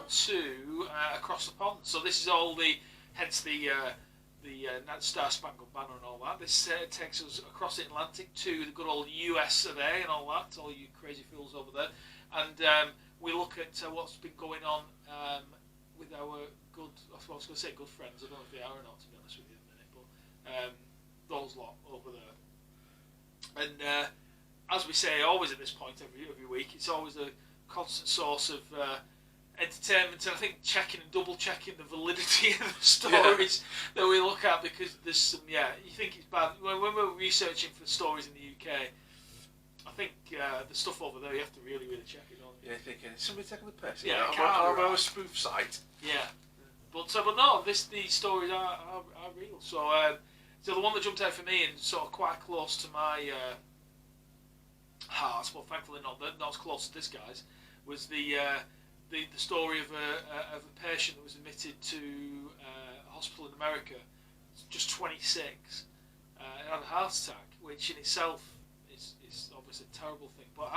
to across the pond. So this is all hence the Star Spangled Banner and all that. This takes us across the Atlantic to the good old US of A and all that, all you crazy fools over there. And we look at what's been going on with our good, I was going to say good friends, I don't know if they are or not, to be honest with you in a minute, but those lot over there. And as we say always at this point every week, it's always a constant source of entertainment, and I think checking and double checking the validity of the stories that we look at, because there's some, you think it's bad. When we're researching for stories in the UK, I think the stuff over there you have to really check it on. Yeah, thinking, is somebody taking the piss? Yeah, or a spoof site. Yeah, but no, these stories are real. So the one that jumped out for me and sort of quite close to my heart, but thankfully not as close as this guy's, was the story of a patient that was admitted to a hospital in America, just 26, and had a heart attack, which in itself is obviously a terrible thing. But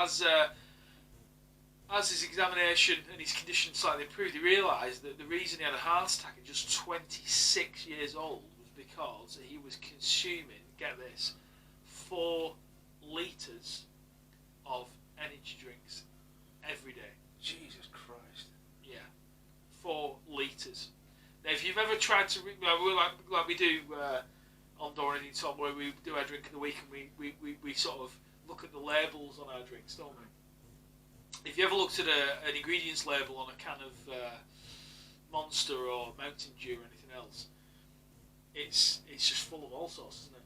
as his examination and his condition slightly improved, he realised that the reason he had a heart attack at just 26 years old was because he was consuming, get this, 4 litres of energy drinks every day. Jesus Christ. Yeah. 4 litres. Now, if you've ever tried to... like we do on Door Anything Talk, where we do our drink of the week and we sort of look at the labels on our drinks, don't we? If you ever looked at an ingredients label on a can of Monster or Mountain Dew or anything else, it's just full of all sorts, isn't it?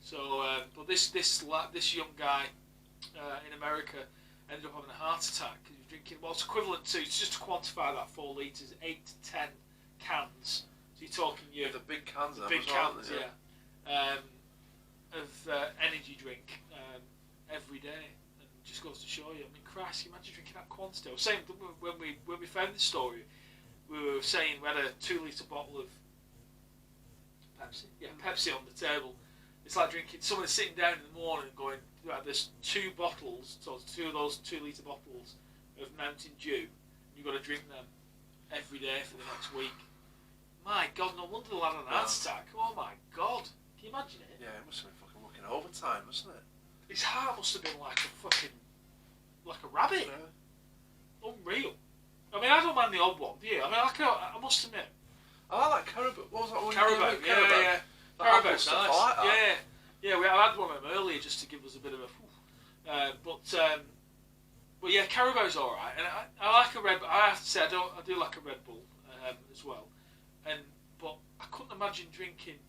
So, but this young guy in America ended up having a heart attack because he was drinking what's equivalent to, just to quantify that 4 litres, 8 to 10 cans. So you're talking the big cans, of energy drink every day. Just goes to show you. I mean, Christ, you imagine drinking that quantity. I was saying when we found this story, we were saying we had a 2 litre bottle of Pepsi. Yeah, Pepsi on the table. It's like drinking. Someone sitting down in the morning and going, right, there's 2 bottles, so it's 2 of those 2 litre bottles of Mountain Dew. You've got to drink them every day for the next week. My God, no wonder the lad had an heart attack. Oh my God, can you imagine it? Yeah, it must have been fucking working overtime, mustn't it? His heart must have been like a rabbit. Yeah. Unreal. I mean, I don't mind the odd one, do you? I mean, I must admit. I like Caribou. What was that one? Caribou, yeah. Caribou's nice. Like that. Yeah. I had one of them earlier just to give us a bit of a. But yeah, Caribou's all right, and I like a Red. I have to say, I do like a Red Bull as well, but I couldn't imagine drinking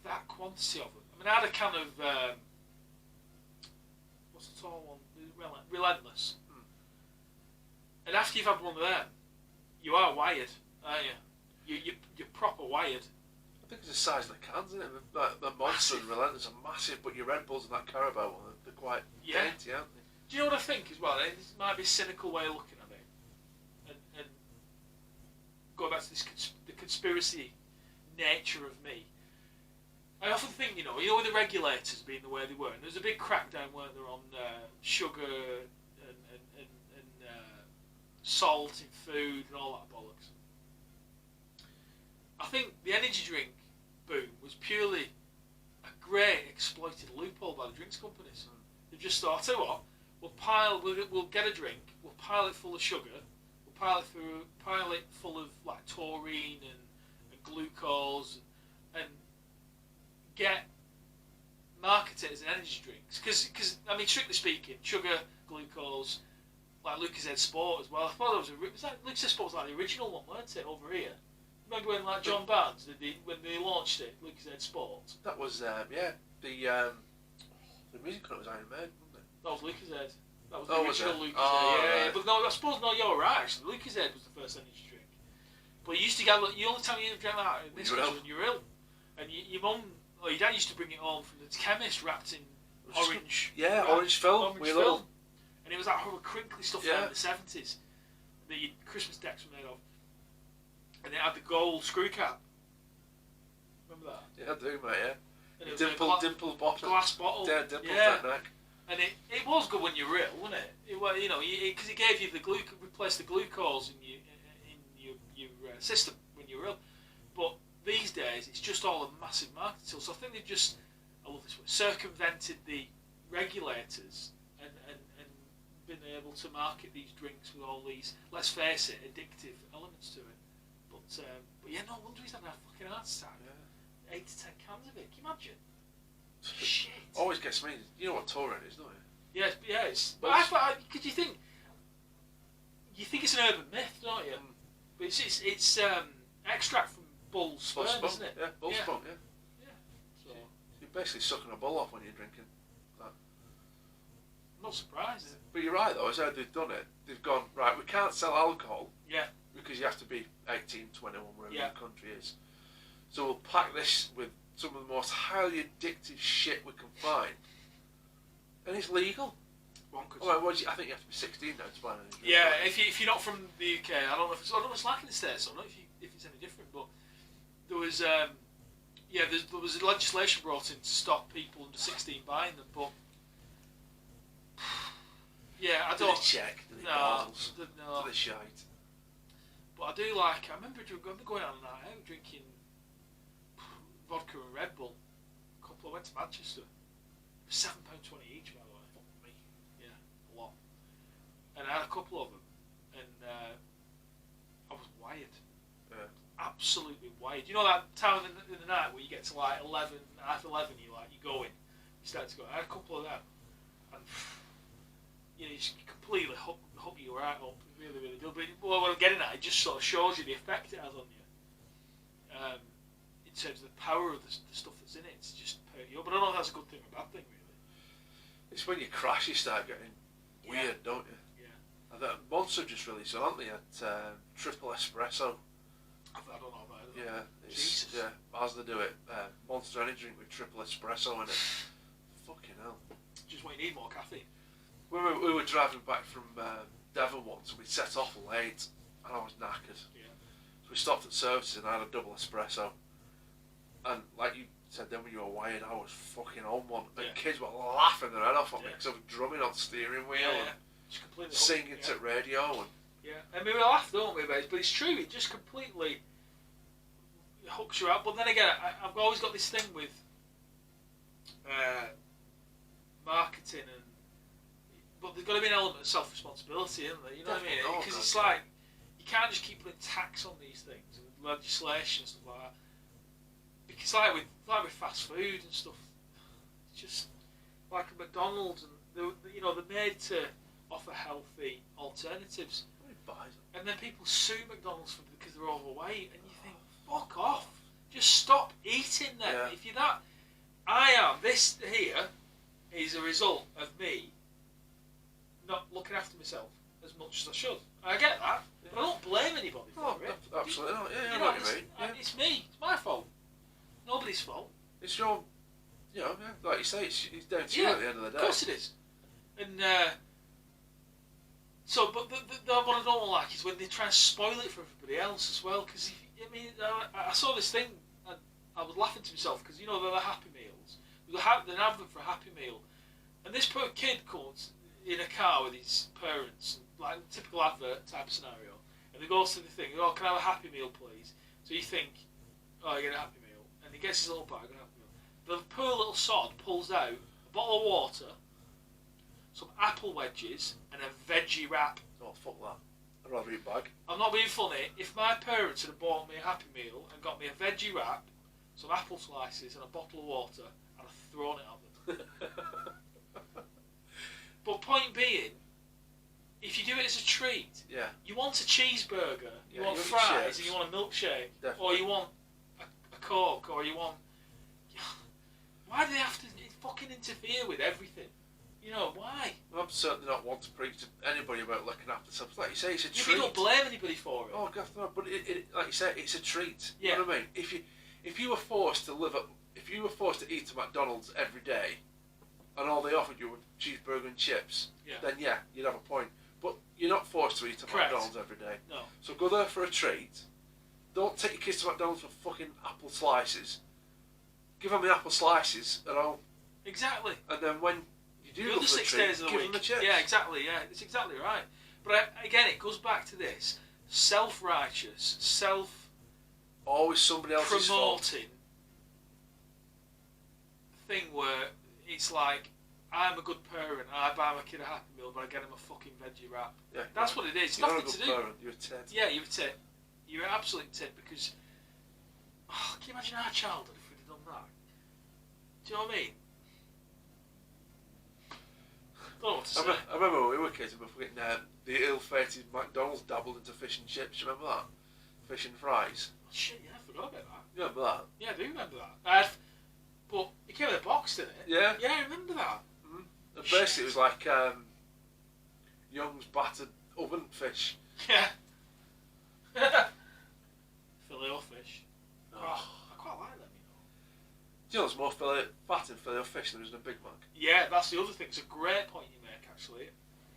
that quantity of them. I mean, I had a can of. What's the tall one? Relentless. And after you've had one of them, you are wired, aren't you? You're proper wired. I think it's the size of the cans, isn't it? The Monster and Relentless are massive, but your Red Bulls and that Caribou one, they're quite dainty, aren't they? Do you know what I think as well? This might be a cynical way of looking at it. And going back to the conspiracy nature of me, I often think, you know, with the regulators being the way they were, and there's a big crackdown, weren't there, on sugar and salt in food and all that bollocks. I think the energy drink boom was purely a great exploited loophole by the drinks companies. They've just thought, tell you what, we'll get a drink, we'll pile it full of sugar, we'll pile it full of like taurine and glucose and market it as an energy drink. Because I mean, strictly speaking, sugar, glucose, like Lucozade Sport as well. I thought Lucozade Sport was like the original one, weren't it, over here? Remember when like John Barnes when they launched it, Lucozade Sport? That was the music company was Iron Maiden, wasn't it? That was Lucozade. That was the original Lucozade. Yeah. But no, I suppose you're right. Actually, Lucozade was the first energy drink. But you used to get the only time you drank that in this was when you were ill, and your mum. Oh, your dad used to bring it home from the chemist wrapped in orange. Yeah, orange film. And it was that horrible crinkly stuff from the 70s that your Christmas decks were made of. And it had the gold screw cap. Remember that? Yeah, I do, mate, yeah. Dimple bottle. Glass bottle. Yeah, dimple neck. And it was good when you were ill, wasn't it? Because it gave you replaced the glucose in system when you're ill. But these days, it's just all a massive marketing tool. So I think they've just, I love this word, circumvented the regulators and been able to market these drinks with all these, let's face it, addictive elements to it. But yeah, no wonder he's having a fucking heart attack. Yeah. 8 to 10 cans of it. Can you imagine? Shit. Always gets me. You know what touring is, don't you? Yeah, it's. But could you think? You think it's an urban myth, don't you? But it's extract from bull's sperm, isn't it? Yeah, bull's sperm. Yeah. Yeah. So you're basically sucking a bull off when you're drinking. I'm not surprised. But you're right though, as how they've done it, they've gone, right, we can't sell alcohol. Yeah. Because you have to be 18, 21, wherever the country is. So we'll pack this with some of the most highly addictive shit we can find. And it's legal. I think you have to be 16 now to buy anything. Yeah, if you're not from the UK, I don't know if it's like in the States or not, if it's any different, but there was there was legislation brought in to stop people under 16 buying them, but yeah, I don't. Did they check? Did they balls? No. Did they shite? But I do like. I remember going on a night out drinking vodka and Red Bull. I went to Manchester. It was £7.20 each, by the way. Fuck me. Yeah, a lot. And I had a couple of them, and I was wired. Yeah. Absolutely wired. You know that time in the night where you get to like 11, half 11, you're going. You start to go. I had a couple of them, and you just completely hook you right up. Really, really good. But what I'm getting at, it just sort of shows you the effect it has on you. In terms of the power of the stuff that's in it, it's just perk you up. But I don't know if that's a good thing or a bad thing, really. It's when you crash, you start getting weird, don't you? Yeah. And that Monster just released, aren't they, at triple espresso? I don't know about it. Yeah, it's, as they do it, Monster energy drink with triple espresso in it. Fucking hell. Just when you need more caffeine. We were driving back from Devon once, and we set off late, and I was knackered. Yeah. So we stopped at services, and I had a double espresso. And like you said, then when you were wired, I was fucking on one. And kids were laughing their head off at me because I was drumming on the steering wheel and singing to radio. And I mean, we laugh, don't we, but it's true. It just completely hooks you up. But then again, I've always got this thing with marketing but there's got to be an element of self-responsibility, isn't there? You know what I mean? Because it's like you can't just keep putting tax on these things and legislation and stuff like that. Because like with fast food and stuff, it's just like a McDonald's, and they're made to offer healthy alternatives. And then people sue McDonald's because they're overweight, and you think, fuck off, just stop eating them. Yeah. If you're that, this here is a result of me not looking after myself as much as I should. I get that, but I don't blame anybody for it. Absolutely not. Yeah, you know what you mean. It's me. It's my fault. Nobody's fault. It's your, like you say, it's down to you at the end of the day. Of course it is. And but what I don't like is when they try and spoil it for everybody else as well. Because I saw this thing, and I was laughing to myself because they're the Happy Meals. There's an advert for a Happy Meal, and this poor kid comes in a car with his parents, like a typical advert type scenario, and they go to the thing, oh, can I have a Happy Meal, please? So you think, oh, you get a Happy Meal, and he gets his little bag of Happy Meal. The poor little sod pulls out a bottle of water, some apple wedges, and a veggie wrap. Oh, fuck that. I'd rather eat bag. I'm not being funny. If my parents had bought me a Happy Meal and got me a veggie wrap, some apple slices, and a bottle of water, I'd have thrown it at them. But point being, if you do it as a treat, you want a cheeseburger, you want fries, and you want a milkshake, or you want a Coke, or you want... Why do they have to fucking interfere with everything? Why? I'm certainly not one to preach to anybody about looking after themselves. Like you say, it's a treat. You don't blame anybody for it. Oh, God, no, but like you say, it's a treat. Yeah. You know what I mean? If you were forced to eat at McDonald's every day, and all they offered you were cheeseburger and chips, then you'd have a point. But you're not forced to eat at McDonald's every day. No. So go there for a treat. Don't take your kids to McDonald's for fucking apple slices. Give them the apple slices and all. Exactly. And then when you do the 6 days of the give week. them the chips. Yeah, exactly. Yeah, it's exactly right. But again, it goes back to this. self-righteous, Always somebody else's fault. self-promoting thing where it's like, I'm a good parent, I buy my kid a Happy Meal, but I get him a fucking veggie wrap. Yeah, That's what it is. It's you're nothing not a to good do. parent, you're a tit. Yeah, you're a tit. You're an absolute tit because... Oh, can you imagine our childhood if we'd have done that? Do you know what I mean? Don't know what to say. I remember when we were kids and we were getting the ill-fated McDonald's dabbled into fish and chips. Do you remember that? Fish and fries. Oh, shit, yeah, I forgot about that. You remember that? Yeah, I do remember that. But it came in a box, didn't it? Yeah. Yeah, I remember that. And basically it was like Young's battered oven fish. Yeah. Filet-O-Fish. Oh, I quite like them, you know. Do you know there's more fat in Filet-O-Fish than there is in a Big Mac? Yeah, that's the other thing. It's a great point you make, actually.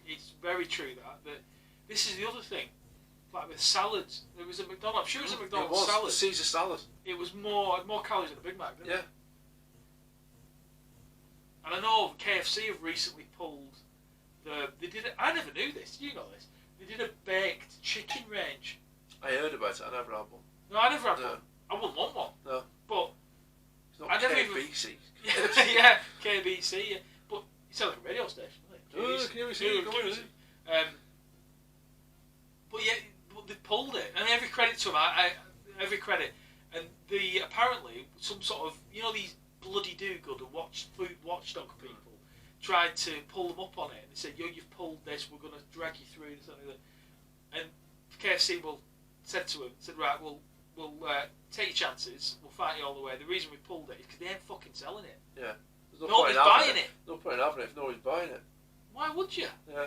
It's very true that this is the other thing. Like with salads, there was a McDonald's. I'm sure it was a McDonald's salad. The Caesar salad. It was more calories than a Big Mac, didn't it? Yeah. And I know KFC have recently pulled I never knew this. You know this. They did a baked chicken range. I heard about it. I never had one. No, I never had one. I wouldn't want one. No. But it's not I never KBC. yeah, KBC. Yeah. But it sounds like a radio station, doesn't it? KBC. But yeah, but they pulled it, and every credit to them. Every credit. And apparently some sort of these bloody do-good and food watchdog people tried to pull them up on it, and they said, you've pulled this, we're going to drag you through this and that. And KFC said to him, right, we'll take your chances, we'll fight you all the way. The reason we pulled it is because they ain't fucking selling it. Yeah. Nobody's buying it. No point in having it if nobody's buying it. Why would you? Yeah.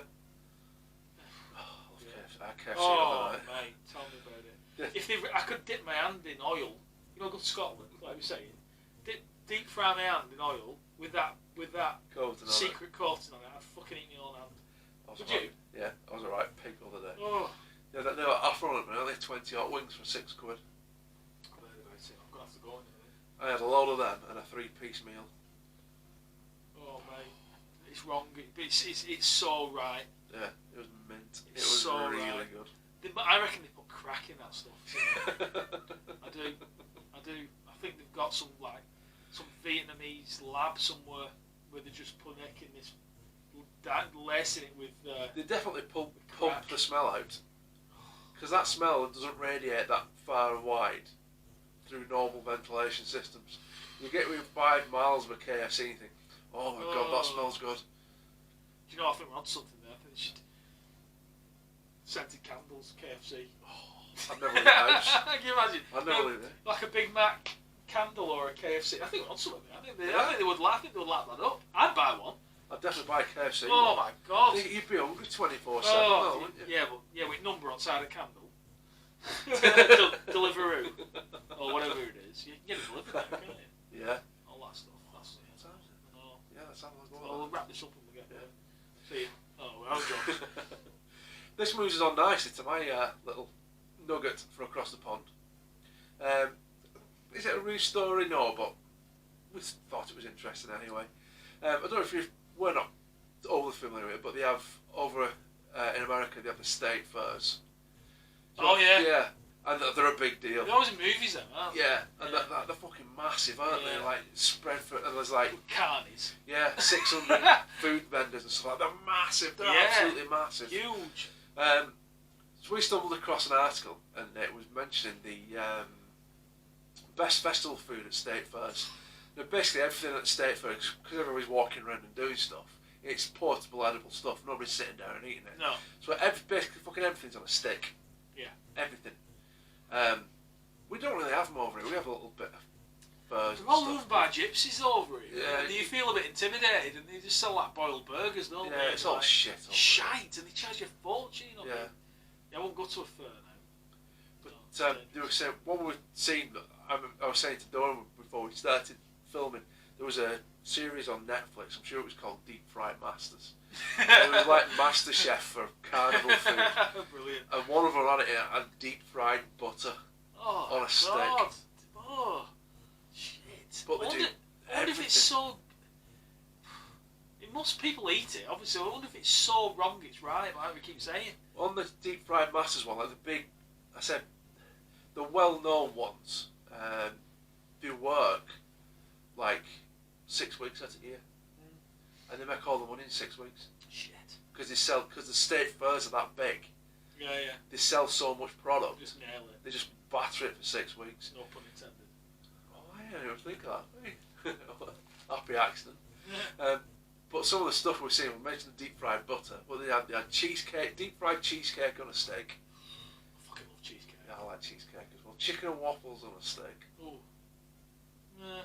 KFC mate, tell me about it. If I could dip my hand in oil, go to Scotland, like I was saying, deep fry my hand in oil with that secret coating on it, I'd fucking eat my own hand. Would you? Yeah, I was alright pig the other day. Oh. Yeah, they were offering at me only 20 hot wings for £6. I've heard about it. I'm going to have to go in there. I had a load of them and a 3-piece meal. Oh mate, it's wrong. It's so right. Yeah, it was mint. It was so really right. good. I reckon they put crack in that stuff. I do. I think they've got some Vietnamese lab somewhere where they're just making this, lacing it with. They definitely pump the smell out, because that smell doesn't radiate that far and wide through normal ventilation systems. You get within 5 miles of a KFC and think, oh my god, that smells good. Do you know, I think we're on something there. I think they should scented candles, KFC. I'd never leave the house. Can you imagine? I'd never leave it. Like a Big Mac candle or a KFC. I think we're on something there. I think they would lap that up. I'd buy one. I'd definitely buy a KFC. Oh my god. You'd be hungry 24/7, wouldn't you? Yeah, with number outside a candle. Deliveroo. Or whatever it is. You can get it delivered there, can't you? Yeah. All that stuff. That's it. Yeah, that sounds like we'll wrap this up when we get there. See you. Oh, well done. This moves us on nicely to my little nugget for across the pond. Is it a real story? No, but we thought it was interesting anyway. I don't know if we're not overly familiar with it, but they have over in America they have the state fairs. So, oh yeah. Yeah, and they're a big deal. They're always in movies, then, aren't they? Yeah, and they're fucking massive, aren't they? Like spread for, and there's like carnies. Yeah, 600 food vendors and stuff like that. They're massive. They're absolutely massive. Huge. So we stumbled across an article, and it was mentioning the best festival food at state fairs. Now, basically, everything at state fairs, because everybody's walking around and doing stuff, it's portable, edible stuff. Nobody's sitting down and eating it. No. So basically, fucking everything's on a stick. Yeah. Everything. We don't really have them over here. We have a little bit of fairs. They're all moved by gypsies over here. Yeah. And you feel a bit intimidated, and they just sell like boiled burgers, don't they? Yeah, it's all shit. Shite, and they charge you a fortune. Yeah. I won't go to a fair now. But they were saying, what we've seen, I was saying to Dawn before we started filming, there was a series on Netflix, I'm sure it was called Deep Fried Masters. It was like Master Chef for carnival food. Brilliant. And one of them had deep fried butter on a steak. Oh, shit. But they do I wonder if it's so... It most people eat it. Obviously, I wonder if it's so wrong it's right, like we keep saying. On the deep fried masters one, like the big, I said, the well-known ones, do work like 6 weeks out of a year, and they make all the money in 6 weeks. Shit. Because the state fairs are that big. Yeah. They sell so much product. Just nail it. They just batter it for 6 weeks. No pun intended. Oh, I didn't even think of that. Happy accident. But some of the stuff we've seen, we mentioned the deep fried butter, but they had cheesecake, deep fried cheesecake on a steak. I fucking love cheesecake. Yeah, I like cheesecake as well. Chicken and waffles on a steak. Oh. Yeah.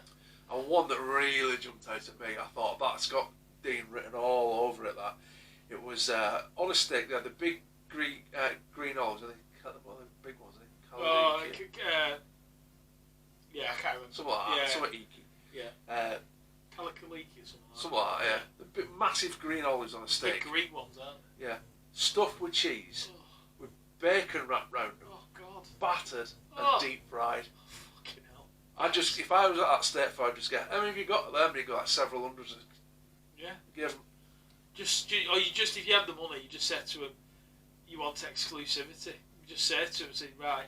And one that really jumped out at me, I thought that's got Dean written all over it. That it was on a steak. They had the big green olives. I think one of the big ones. I think. Yeah, I can't remember. Something like that. Yeah. Something eeky. Yeah. Calicoliki or something like that. Something like that. Yeah. The big, massive green olives on a steak. Big Greek ones, aren't they? Yeah. Stuffed with cheese, with bacon wrapped round them, Oh God. battered and deep fried. Oh, fucking hell. If I was at that steak fair, I'd just get. How many have you got there? You got like several hundreds. Yeah. Give them. If you have the money, you just said to him, you want exclusivity. You just say to him, say, right,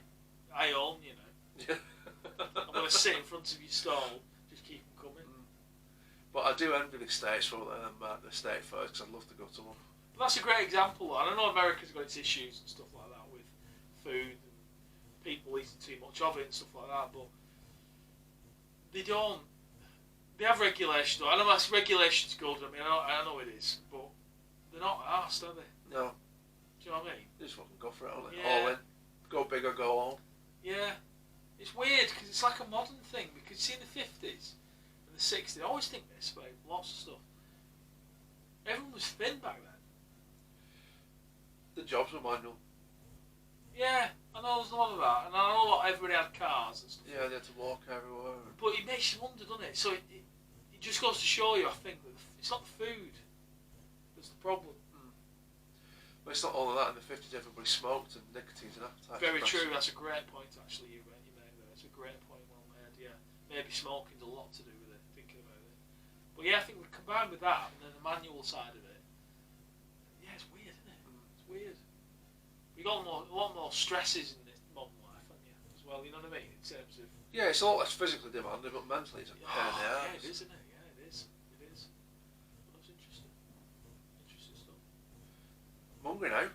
I own you now. Yeah. I'm going to sit in front of your stall, just keep them coming. But I do envy the States for the state fairs because I'd love to go to one. But that's a great example. And I know America's got its issues and stuff like that with food and people eating too much of it and stuff like that, but they don't. They have regulations. I know that's regulation's good. I mean, I know it is, but they're not arsed, are they? No. Do you know what I mean? They just fucking go for it, aren't they? Yeah. All in. Go big or go home. Yeah. It's weird because it's like a modern thing. Because see, in the 50s and the 60s, I always think this about lots of stuff. Everyone was thin back then. The jobs were manual. Yeah, I know there's a lot of that, and I know everybody had cars and stuff. Yeah, they had to walk everywhere. But it makes you wonder, doesn't it? So it just goes to show you, I think, that it's not the food that's the problem. But it's not all of that. In the 50s, everybody smoked and nicotine's an appetite. Very true. That's a great point, actually. You made there. It's a great point, well made. Yeah, maybe smoking's a lot to do with it. Thinking about it. But yeah, I think we combined with that and then the manual side of it. Yeah, it's weird, isn't it? It's weird. You got a lot more stresses in this modern life, haven't you? As well, you know what I mean? In terms of Yeah, it's a lot less physically demanding, but mentally it's a pain in the yeah, arse. it is, isn't it? Yeah, it is. It is. Well, that's interesting. Interesting stuff. I'm hungry now.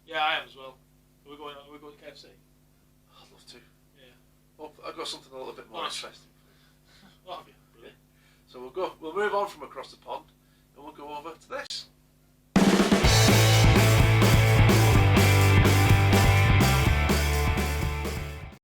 Yeah, I am as well. Are we going to KFC? I'd love to. Yeah. Well, I've got something a little bit more Nice. interesting. What have you? Brilliant. So we'll move on from across the pond, and we'll go over to this.